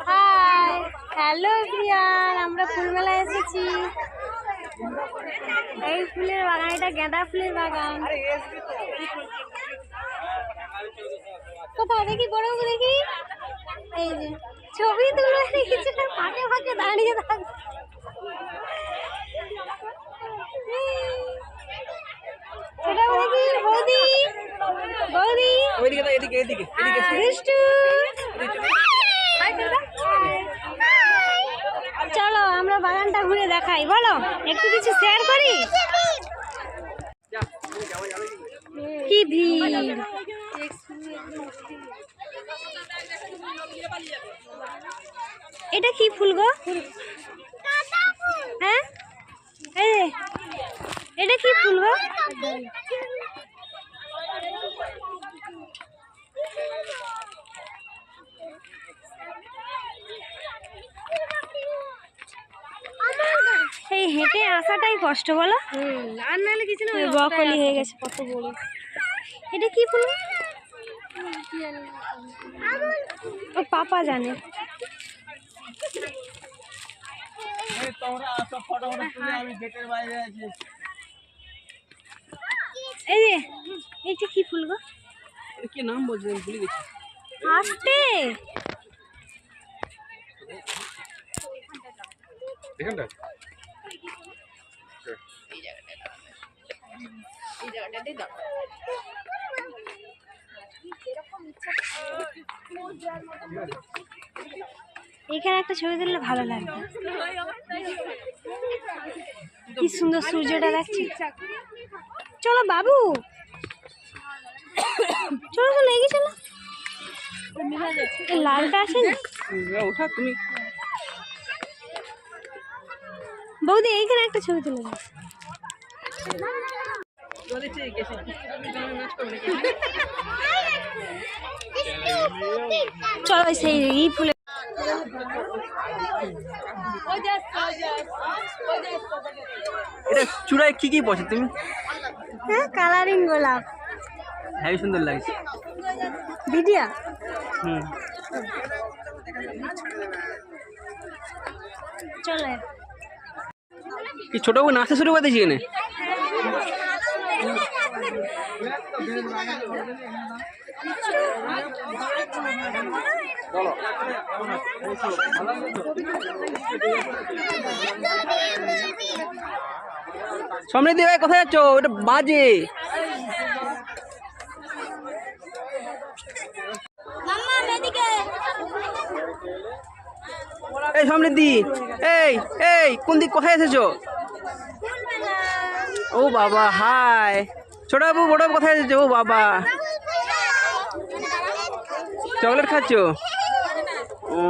High, hello Priyan, আমরা ফুল মেলায় এসেছি। এই ফুলের বাগান, এটা গাঁদা ফুলের বাগান। কোথায় দেখি বড় দেখি, এই যে ছবি তুলে রেখেছে, ফাঁকে ফাঁকে দাঁড়িয়ে থাক। বৌদি বৌদি চলো আমরা বাগানটা ঘুরে দেখাই, বলো একটু কিছু শেয়ার করি। কি ভিড়, এটা কি ফুল গো? হ্যাঁ এটা কি ফুল গো? এই হেঁটে আসাটাই কষ্ট, বলো। আর নাহলে কিছু না, বকলি হয়ে গেছে কত বড়। এটা কি ফুল? ও পাপা জানে। এই যে এটা কি ফুল গো? কি নাম বলছেন ভুলে গেছি। আস্তে এখানটা এখানে একটা ছবি তুললে ভালো লাগবে। কি সুন্দর সূর্যটা দেখছি। চলো বাবু, চলো চলো এগিয়ে চলো। লালটা আছে না? ওঠা তুমি বৌদি, এইখানে একটা ছবি তুলে দাও। চলো সেই ফুলে এটা চূড়ায় কি কি বসে তুমি? হ্যাঁ, কালারিং গোলাপ, হেবি সুন্দর লাগছে। ভিডিও চলো। কি ছোট বউ নাচতে শুরু করে দিয়েছি এখানে? সমৃদ্ধি ভাই কোথায় যাচ্ছ? এটা বাজে। এই সমৃদ্ধি, এই এই কোন দিক, কোথায় এসেছো? ও বাবা হাই। ছোট বাবু বড় বাবু কোথায় এসেছো? ও বাবা, চকলেট খাচ্ছ? ও